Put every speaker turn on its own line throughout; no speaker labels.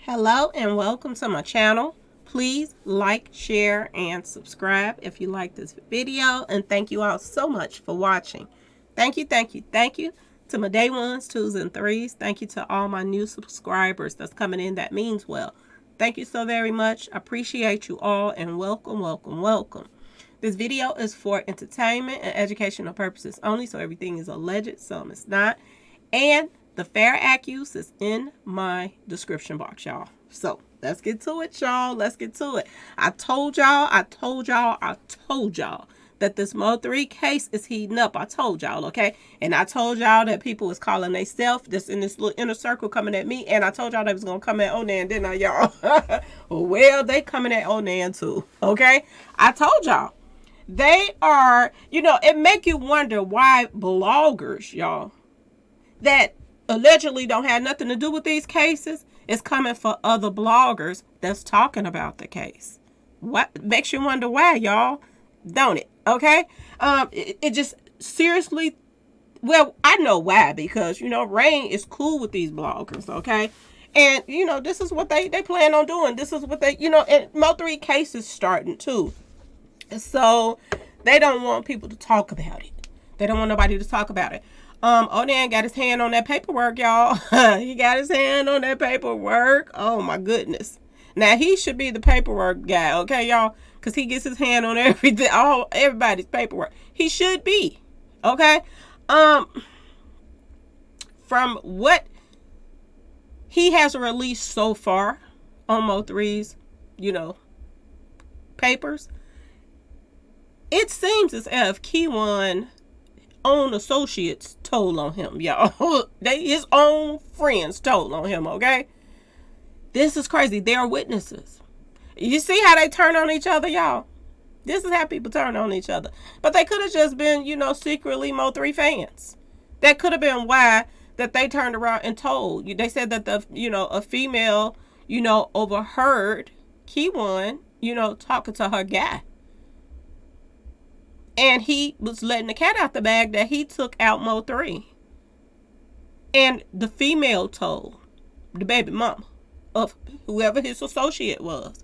Hello and welcome to my channel. Please like, share, and subscribe if you like this video. And thank you all so much for watching. Thank you to my day ones, twos, and threes. Thank you to all my new subscribers that's coming in. That means well. Thank you so very much. I appreciate you all and welcome. This video is for entertainment and educational purposes only, so everything is alleged, some is not. And the fair accuse is in my description box, y'all. So let's get to it, y'all. Let's get to it. I told y'all that this Mo3 case is heating up. I told y'all, okay? And I told y'all that people was calling themselves this in this little inner circle coming at me. And I told y'all they was going to come at Onan, didn't I, y'all? Well, they coming at Onan too, okay? I told y'all. They are, it make you wonder why bloggers, y'all, that allegedly don't have nothing to do with these cases is coming for other bloggers that's talking about the case. What makes you wonder why, y'all? Don't it? Okay? It just seriously, well, I know why, because, Rain is cool with these bloggers, okay? And, this is what they plan on doing. This is what they, and Mo3 case is starting too. So they don't want people to talk about it. They don't want nobody to talk about it. Onan got his hand on that paperwork, y'all. He got his hand on that paperwork. Oh my goodness. Now he should be the paperwork guy, okay, y'all? Because he gets his hand on everything, everybody's paperwork. He should be. Okay? From what he has released so far on Mo3's, papers, it seems as if Kewon own associates told on him, y'all. His own friends told on him, okay? This is crazy. They are witnesses. You see how they turn on each other, y'all? This is how people turn on each other. But they could have just been, secretly Mo3 fans. That could have been why that they turned around and told. They said that a female, overheard Kewon, talking to her guy. And he was letting the cat out the bag that he took out Mo3. And the female told the baby mama of whoever his associate was.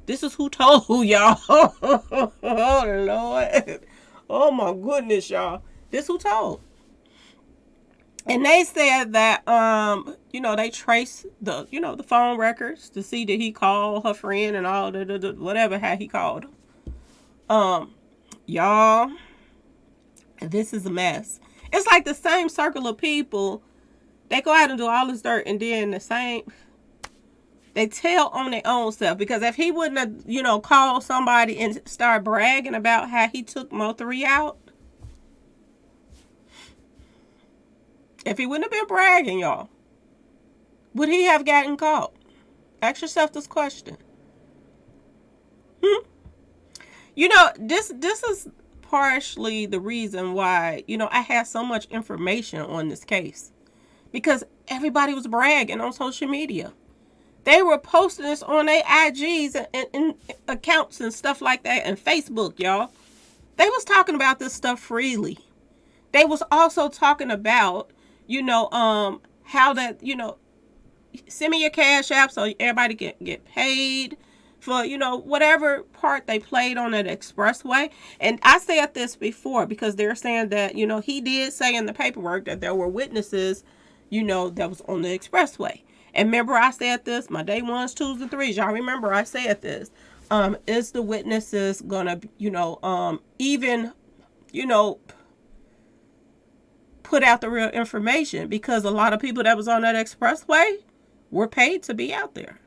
This is who told y'all. Oh, Lord. Oh, my goodness, y'all. This who told. And they said that, they traced the, the phone records to see that he called her friend and all the whatever, how he called her. Y'all, this is a mess. It's like the same circle of people. They go out and do all this dirt, and then they tell on their own self. Because if he wouldn't have, called somebody and start bragging about how he took Mo3 out, if he wouldn't have been bragging, y'all, would he have gotten caught? Ask yourself this question. This is partially the reason why, I had so much information on this case. Because everybody was bragging on social media. They were posting this on their IGs and accounts and stuff like that, and Facebook, y'all. They was talking about this stuff freely. They was also talking about, how that, send me your cash app so everybody can get paid for, whatever part they played on that expressway. And I said this before because they're saying that, he did say in the paperwork that there were witnesses, that was on the expressway. And remember I said this, my day ones, twos, and threes. Y'all remember I said this. Is the witnesses gonna, even, put out the real information? Because a lot of people that was on that expressway were paid to be out there.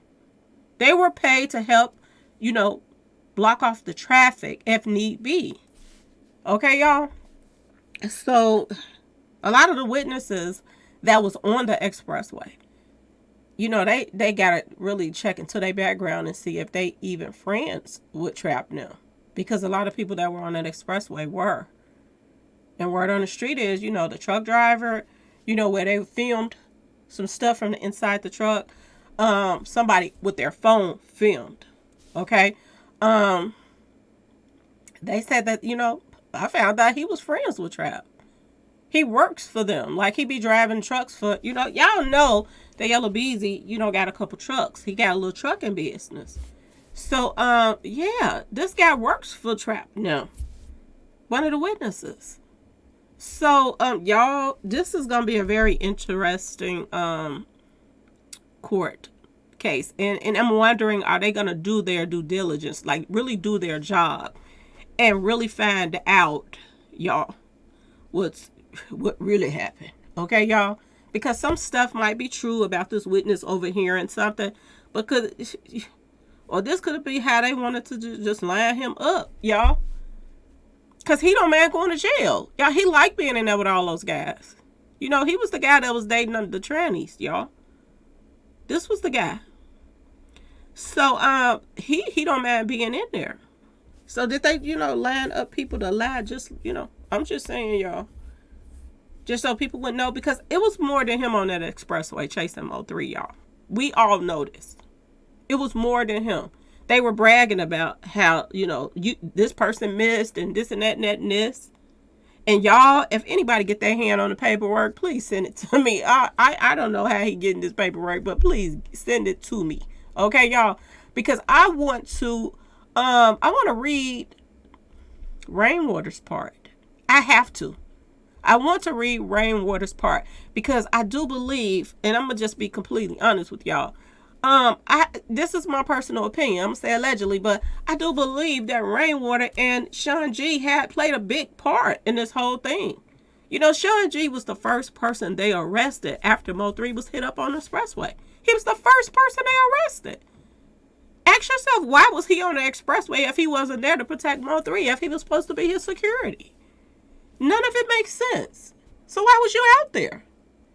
They were paid to help, block off the traffic if need be. Okay, y'all? So, a lot of the witnesses that was on the expressway, they got to really check into their background and see if they even friends with Trap now. Because a lot of people that were on that expressway were. And word on the street is, the truck driver, where they filmed some stuff from the inside the truck. Somebody with their phone filmed. Okay. They said that, I found out he was friends with Trap. He works for them. Like, he be driving trucks for, y'all know the Yellow Beezy, got a couple trucks. He got a little trucking business. So, yeah, this guy works for Trap now. One of the witnesses. So, y'all, this is gonna be a very interesting court case, and I'm wondering, are they gonna do their due diligence, like really do their job, and really find out, y'all, what really happened? Okay, y'all, because some stuff might be true about this witness overhearing something, but this could be how they wanted to just line him up, y'all. Because he don't mind going to jail. Y'all, he liked being in there with all those guys. He was the guy that was dating the trannies, y'all. This was the guy. So, he don't mind being in there. So, did they, line up people to lie? Just, I'm just saying, y'all. Just so people would know. Because it was more than him on that expressway chasing Mo3, y'all. We all noticed. It was more than him. They were bragging about how, this person missed and this and that and that and this. And y'all, if anybody get their hand on the paperwork, please send it to me. I don't know how he getting this paperwork, but please send it to me. Okay, y'all? Because I want to read Rainwater's part. I have to. I want to read Rainwater's part because I do believe, and I'm going to just be completely honest with y'all. This is my personal opinion. I'm gonna say allegedly, but I do believe that Rainwater and Sean G had played a big part in this whole thing. Sean G was the first person they arrested after Mo3 was hit up on the expressway. He was the first person they arrested. Ask yourself, why was he on the expressway if he wasn't there to protect Mo3, if he was supposed to be his security? None of it makes sense. So why was you out there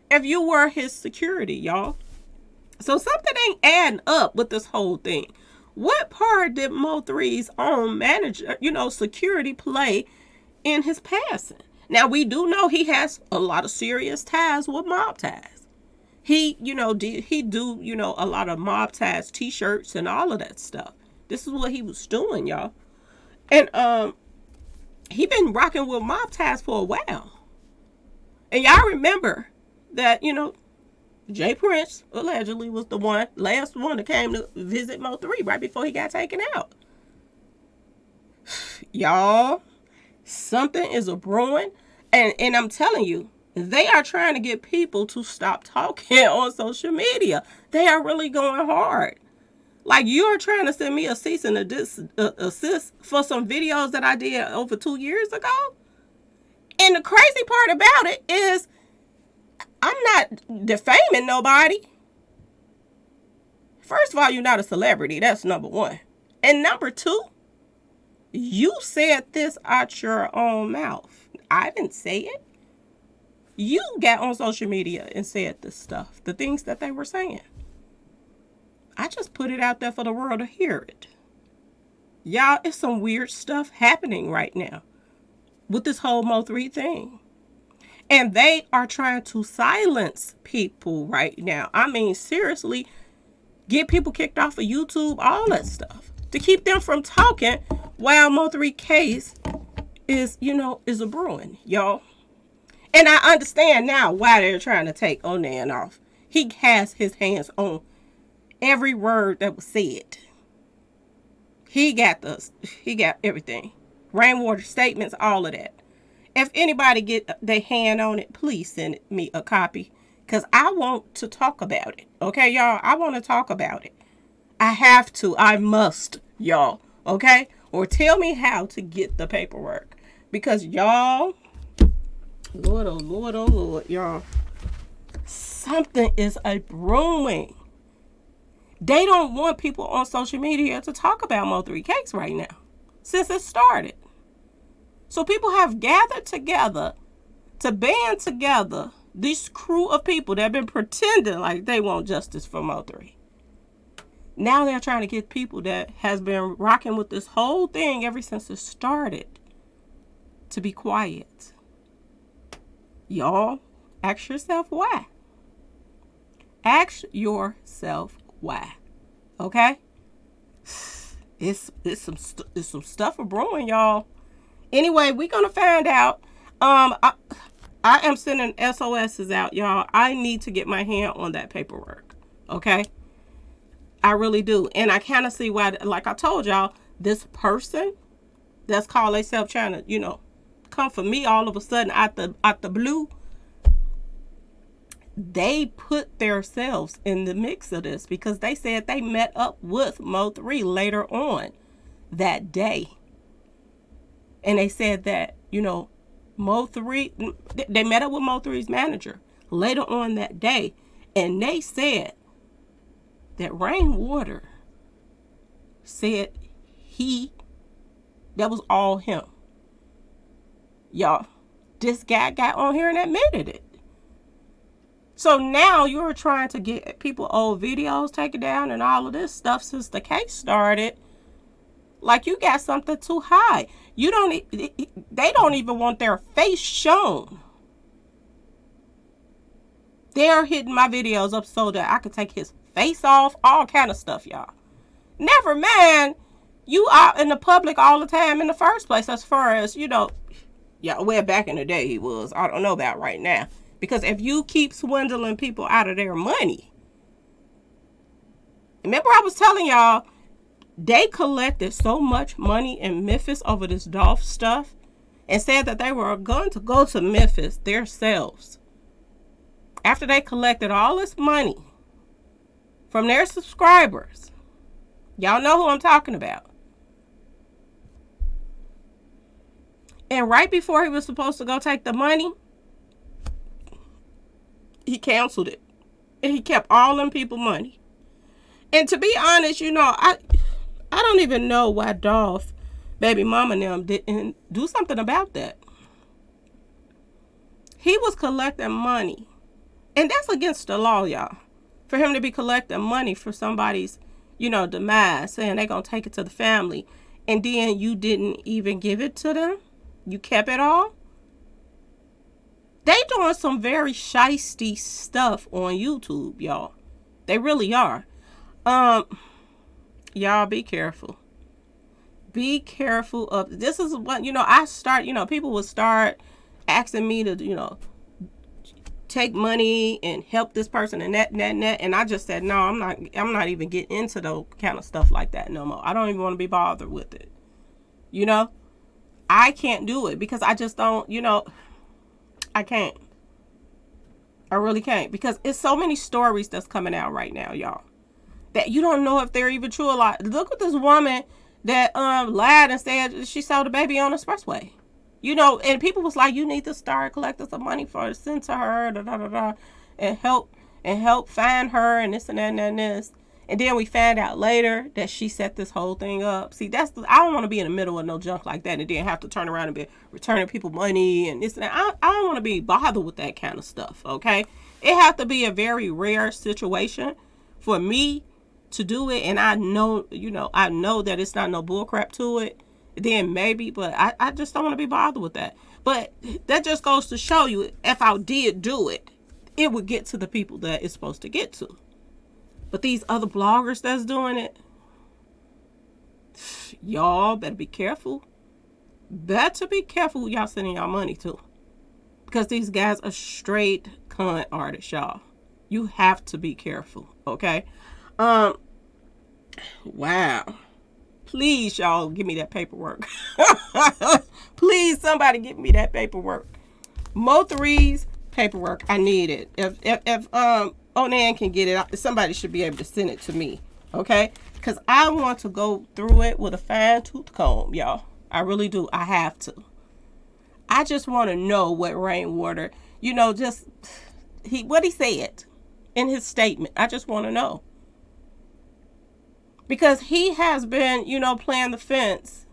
if you were his security, y'all? So something ain't adding up with this whole thing. What part did Mo3's own manager, security play in his passing? Now, we do know he has a lot of serious ties with mob ties. He, do a lot of mob ties, t-shirts and all of that stuff. This is what he was doing, y'all. And he been rocking with mob ties for a while. And y'all remember that, Jay Prince allegedly was the last one that came to visit Mo3 right before he got taken out. Y'all, something is a brewing. And I'm telling you, they are trying to get people to stop talking on social media. They are really going hard. Like, you are trying to send me a cease and assist for some videos that I did over 2 years ago. And the crazy part about it is, I'm not defaming nobody. First of all, you're not a celebrity. That's number one. And number two, you said this out your own mouth. I didn't say it. You got on social media and said this stuff, the things that they were saying. I just put it out there for the world to hear it. Y'all, it's some weird stuff happening right now with this whole Mo3 thing. And they are trying to silence people right now. I mean, seriously, get people kicked off of YouTube, all that stuff, to keep them from talking while Mo3 case is a brewing, y'all. And I understand now why they're trying to take Onan off. He has his hands on every word that was said. He got everything. Rainwater statements, all of that. If anybody get their hand on it, please send me a copy. Because I want to talk about it. Okay, y'all? I want to talk about it. I have to. I must, y'all. Okay? Or tell me how to get the paperwork. Because y'all, Lord, oh Lord, y'all. Something is a brewing. They don't want people on social media to talk about Mo3 case right now. Since it started. So people have gathered together to band together this crew of people that have been pretending like they want justice for Mo3. Now they're trying to get people that has been rocking with this whole thing ever since it started to be quiet. Y'all, ask yourself why. Ask yourself why. Okay? It's some stuff brewing, y'all. Anyway, we're gonna find out. I am sending SOSs out, y'all. I need to get my hand on that paperwork. Okay? I really do. And I kind of see why, like I told y'all, this person that's called themselves trying to, come for me all of a sudden out the blue, they put themselves in the mix of this because they said they met up with Mo3 later on that day. And they said that, Mo3, they met up with Mo3's manager later on that day. And they said that Rainwater said that was all him. Y'all, this guy got on here and admitted it. So now you're trying to get people old videos taken down and all of this stuff since the case started. Like you got something to hide. They don't even want their face shown. They're hitting my videos up so that I could take his face off, all kind of stuff, y'all. Never mind, you out in the public all the time in the first place as far as, well, back in the day he was. I don't know about right now. Because if you keep swindling people out of their money. Remember I was telling y'all, they collected so much money in Memphis over this Dolph stuff and said that they were going to go to Memphis themselves. After they collected all this money from their subscribers. Y'all know who I'm talking about. And right before he was supposed to go take the money, he canceled it. And he kept all them people money. And to be honest, I don't even know why Dolph, baby mama and them didn't do something about that. He was collecting money. And that's against the law, y'all. For him to be collecting money for somebody's, demise, saying they're going to take it to the family. And then you didn't even give it to them. You kept it all. They doing some very shisty stuff on YouTube, y'all. They really are. Y'all be careful. Be careful of this. Is what I start, people would start asking me to, take money and help this person and that. And I just said, no, I'm not even getting into those kind of stuff like that no more. I don't even want to be bothered with it. I can't do it because I just don't, I can't. I really can't because it's so many stories that's coming out right now, y'all, that you don't know if they're even true or not. Look at this woman that lied and said she saw the baby on the expressway. And people was like, you need to start collecting some money for her, send to her, and help find her and this and that and this. And then we found out later that she set this whole thing up. See, I don't want to be in the middle of no junk like that and then have to turn around and be returning people money and this and that. I don't want to be bothered with that kind of stuff, okay? It has to be a very rare situation for me to do it. And I know that it's not no bullcrap to it. Then maybe, but I just don't want to be bothered with that. But that just goes to show you, if I did do it, it would get to the people that it's supposed to get to. But these other bloggers that's doing it, y'all better be careful. Better be careful who y'all sending y'all money to. Because these guys are straight con artists, y'all. You have to be careful, okay? Wow. Please, y'all, give me that paperwork. Please, somebody give me that paperwork. Mo3's paperwork, I need it. If Onan can get it, somebody should be able to send it to me, okay? Because I want to go through it with a fine-tooth comb, y'all. I really do. I have to. I just want to know what Rainwater, what he said in his statement. I just want to know. Because he has been, playing the fence,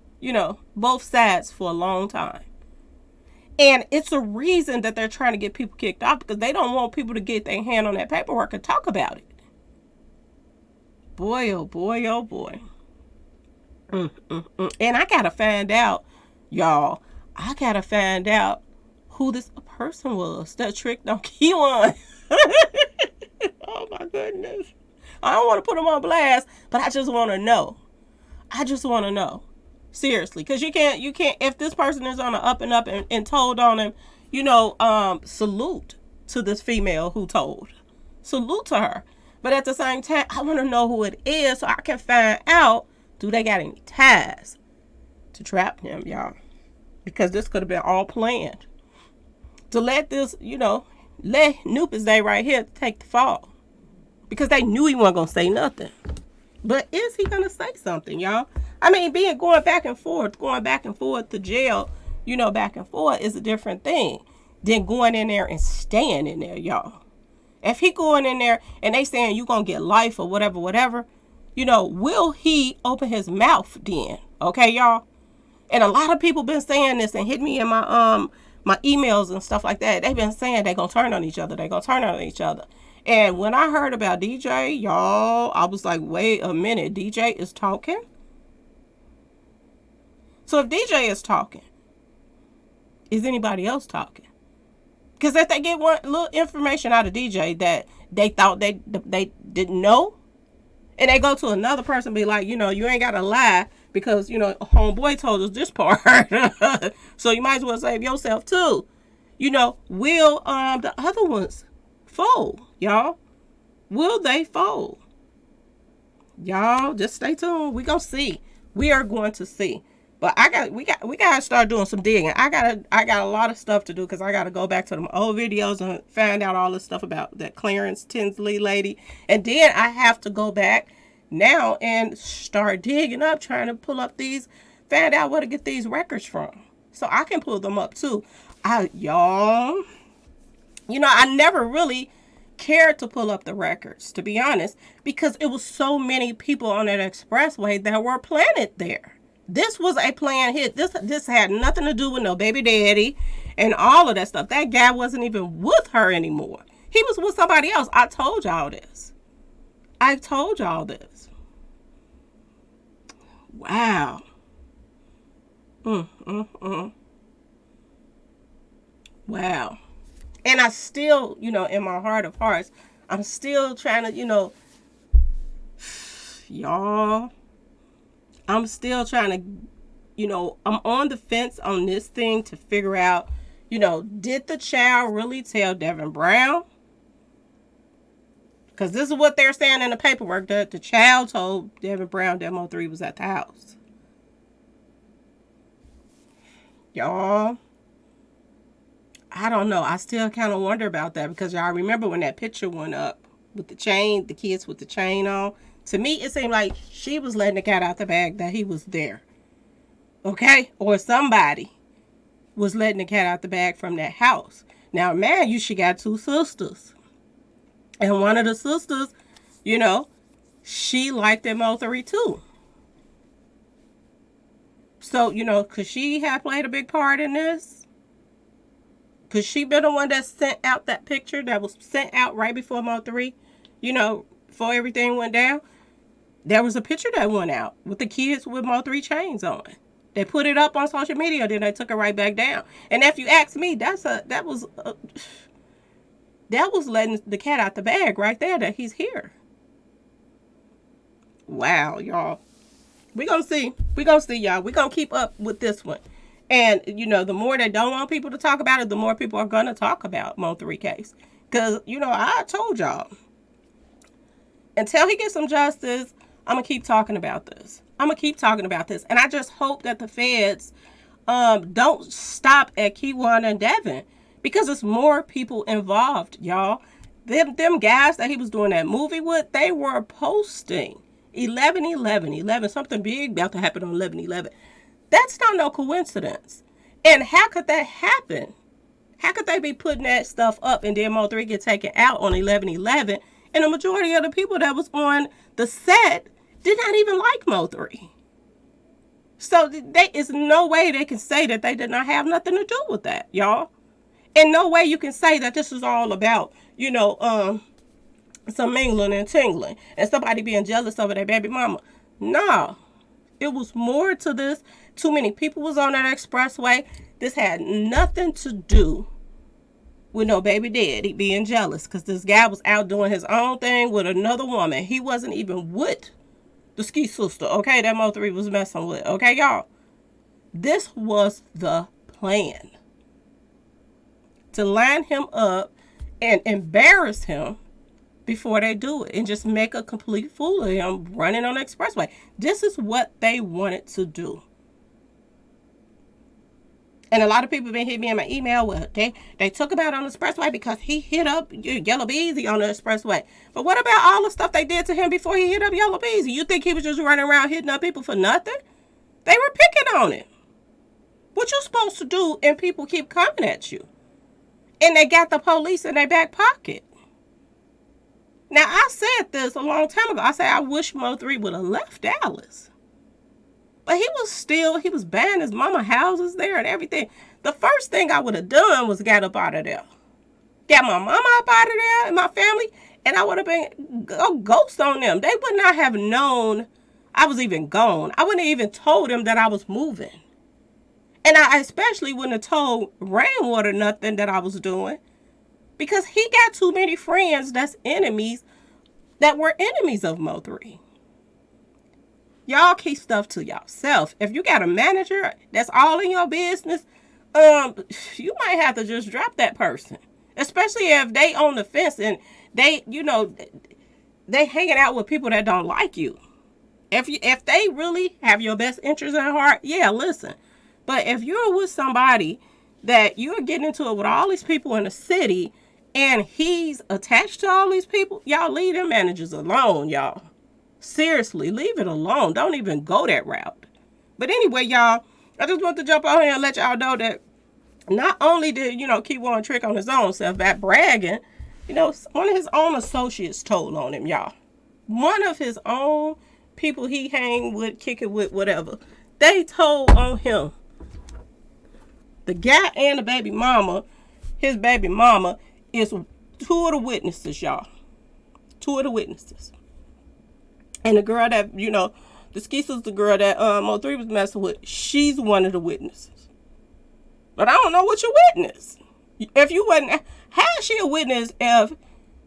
both sides for a long time. And it's a reason that they're trying to get people kicked off because they don't want people to get their hand on that paperwork and talk about it. Boy, oh boy, oh boy. And I got to find out, y'all, who this person was that tricked on Kewon. Oh my goodness. I don't want to put him on blast, but I just want to know. Seriously, because you can't, if this person is on the up and up and told on him, salute to this female who told. Salute to her. But at the same time, I want to know who it is so I can find out, do they got any ties to trap him, y'all? Because this could have been all planned. To let this, let Noop's Day right here take the fall. Because they knew he wasn't going to say nothing. But is he going to say something, y'all? I mean, going back and forth to jail, back and forth is a different thing than going in there and staying in there, y'all. If he going in there and they saying you going to get life or whatever, will he open his mouth then? Okay, y'all? And a lot of people been saying this and hit me in my emails and stuff like that. They've been saying they're going to turn on each other. And when I heard about DJ, y'all, I was like, wait a minute. DJ is talking? So if DJ is talking, is anybody else talking? Because if they get one little information out of DJ that they thought they didn't know, and they go to another person and be like, you ain't got to lie because, homeboy told us this part. So you might as well save yourself too. Will the other ones fold, y'all? Will they fold? Y'all, just stay tuned. We gonna see. We are going to see. But we gotta start doing some digging. I got a lot of stuff to do because I gotta go back to them old videos and find out all this stuff about that Clarence Tinsley lady. And then I have to go back now and start digging up, trying to pull up find out where to get these records from. So I can pull them up too. Y'all, I never really cared to pull up the records, to be honest, because it was so many people on that expressway that were planted there. This was a planned hit. This had nothing to do with no baby daddy and all of that stuff. That guy wasn't even with her anymore. He was with somebody else. I told y'all this. Wow. Wow. And I still, in my heart of hearts, I'm still trying to, y'all, I'm still trying to, I'm on the fence on this thing to figure out, did the child really tell Devin Brown? Because this is what they're saying in the paperwork, that the child told Devin Brown that Mo3 was at the house. Y'all, I don't know. I still kind of wonder about that because y'all remember when that picture went up with the chain, the kids with the chain on. To me, it seemed like she was letting the cat out the bag that he was there. Okay? Or somebody was letting the cat out the bag from that house. Now, man, she got two sisters. And one of the sisters, she liked that Mo3 too. So, could she have played a big part in this? Could she be the one that sent out that picture that was sent out right before Mo3, before everything went down? There was a picture that went out with the kids with Mo3 chains on. They put it up on social media, then they took it right back down. And if you ask me, that was letting the cat out the bag right there that he's here. Wow, y'all. We're going to see. Y'all. We're going to keep up with this one. And, the more they don't want people to talk about it, the more people are going to talk about Mo3 case. Because, I told y'all, until he gets some justice, I'm going to keep talking about this. And I just hope that the feds don't stop at Kewon and Devin. Because there's more people involved, y'all. Them guys that he was doing that movie with, they were posting 11/11, something big about to happen on 11/11. That's not no coincidence. And how could that happen? How could they be putting that stuff up and then Mo3 get taken out on 11/11? And the majority of the people that was on the set did not even like Mo3. So there is no way they can say that they did not have nothing to do with that, y'all. And no way you can say that this is all about, some mingling and tingling and somebody being jealous over their baby mama. No, it was more to this. Too many people was on that expressway. This had nothing to do with no baby daddy being jealous because this guy was out doing his own thing with another woman. He wasn't even with the ski sister, okay, that Mo3 was messing with. Okay, y'all? This was the plan. to line him up and embarrass him before they do it and just make a complete fool of him running on the expressway. This is what they wanted to do. And a lot of people been hitting me in my email. Well, they took him out on the expressway because he hit up Yellow Beezy on the expressway. But what about all the stuff they did to him before he hit up Yellow Beezy? You think he was just running around hitting up people for nothing? They were picking on him. What you supposed to do, and people keep coming at you. And they got the police in their back pocket. Now, I said this a long time ago. I said I wish Mo3 would have left Dallas. But he was buying his mama houses there and everything. The first thing I would have done was got up out of there. Got my mama up out of there and my family, and I would have been a ghost on them. They would not have known I was even gone. I wouldn't have even told them that I was moving. And I especially wouldn't have told Rainwater nothing that I was doing, because he got too many friends that's enemies, that were enemies of Mo3. Y'all keep stuff to yourself. If you got a manager that's all in your business, you might have to just drop that person. Especially if they on the fence and they hanging out with people that don't like you. If they really have your best interest at heart, yeah, listen. But if you're with somebody that you're getting into it with all these people in the city and he's attached to all these people, y'all leave them managers alone, y'all. Seriously, leave it alone. Don't even go that route. But anyway, y'all, I just want to jump on here and let y'all know that not only did, Kewon trick on his own self by bragging, one of his own associates told on him, y'all. One of his own people he hang with, kick it with, whatever, they told on him. The guy and the baby mama, his baby mama, is two of the witnesses, y'all. Two of the witnesses. And the girl that, the Skeeter's the girl that Mo3 was messing with, she's one of the witnesses. But I don't know what you witnessed. If you wasn't, how is she a witness if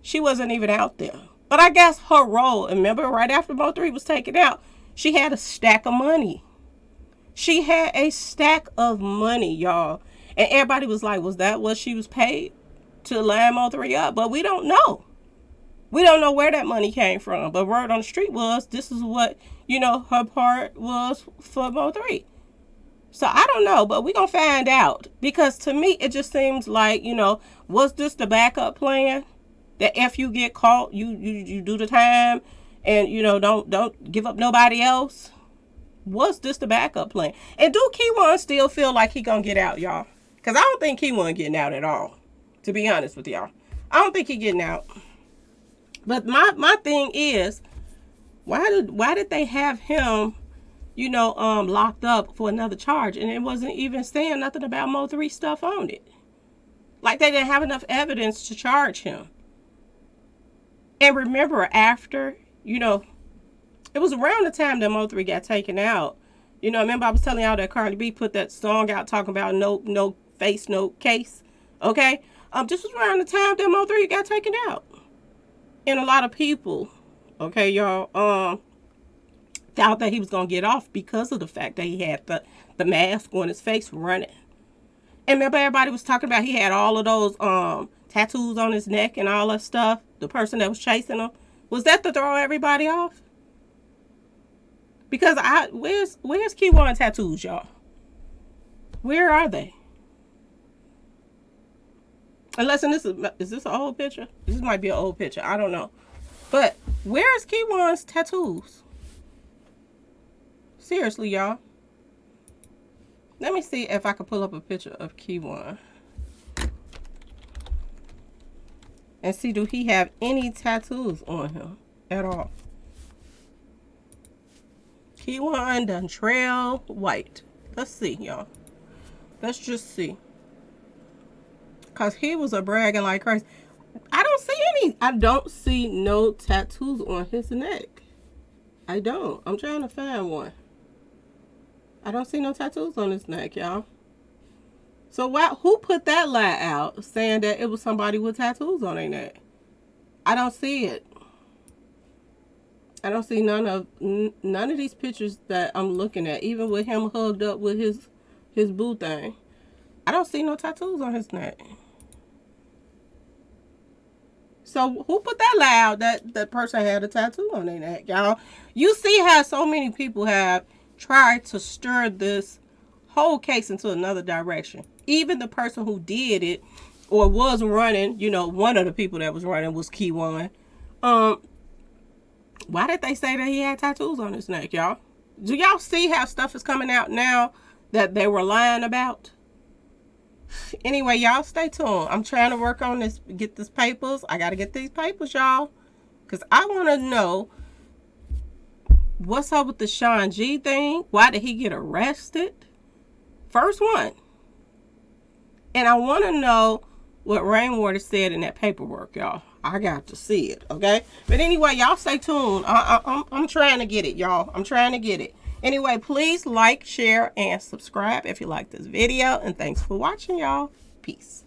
she wasn't even out there? But I guess her role, remember right after Mo3 was taken out, she had a stack of money. She had a stack of money, y'all. And everybody was like, was that what she was paid to line Mo3 up? But we don't know. We don't know where that money came from. But word on the street was, this is what, her part was for Mo3. So I don't know, but we're going to find out. Because to me, it just seems like, was this the backup plan? That if you get caught, you do the time and, don't give up nobody else? Was this the backup plan? And do Kewon still feel like he going to get out, y'all? Because I don't think Kewon getting out at all, to be honest with y'all. I don't think he getting out. But my thing is, why did they have him, locked up for another charge, and it wasn't even saying nothing about Mo3 stuff on it? Like they didn't have enough evidence to charge him. And remember, after, it was around the time that Mo3 got taken out. Remember I was telling y'all that Cardi B put that song out talking about no face, no case. Okay? This was around the time that Mo3 got taken out. And a lot of people, okay, y'all, thought that he was going to get off because of the fact that he had the mask on his face running. And remember everybody was talking about he had all of those tattoos on his neck and all that stuff. The person that was chasing him. Was that to throw everybody off? Because where's Kewon tattoos, y'all? Where are they? Unless, and is this an old picture? This might be an old picture. I don't know. But where's Kewon's tattoos? Seriously, y'all. Let me see if I can pull up a picture of Kewon. And see, do he have any tattoos on him at all? Kewon done trail white. Let's see, y'all. Let's just see. Because he was a bragging like crazy. I don't see no tattoos on his neck. I don't. I'm trying to find one. I don't see no tattoos on his neck, y'all. So who put that lie out saying that it was somebody with tattoos on their neck? I don't see it. I don't see none of these pictures that I'm looking at, even with him hugged up with his boo thing. I don't see no tattoos on his neck. So who put that lie out that the person had a tattoo on their neck, y'all? You see how so many people have tried to stir this whole case into another direction. Even the person who did it or was running, you know, one of the people that was running was Kewon. Why did they say that he had tattoos on his neck, y'all? Do y'all see how stuff is coming out now that they were lying about? Anyway, y'all stay tuned. I'm trying to work on this, get these papers. I got to get these papers, y'all. Because I want to know what's up with the Sean G thing. Why did he get arrested? First one. And I want to know what Rainwater said in that paperwork, y'all. I got to see it, okay? But anyway, y'all stay tuned. I'm trying to get it, y'all. I'm trying to get it. Anyway, please like, share, and subscribe if you like this video. And thanks for watching, y'all. Peace.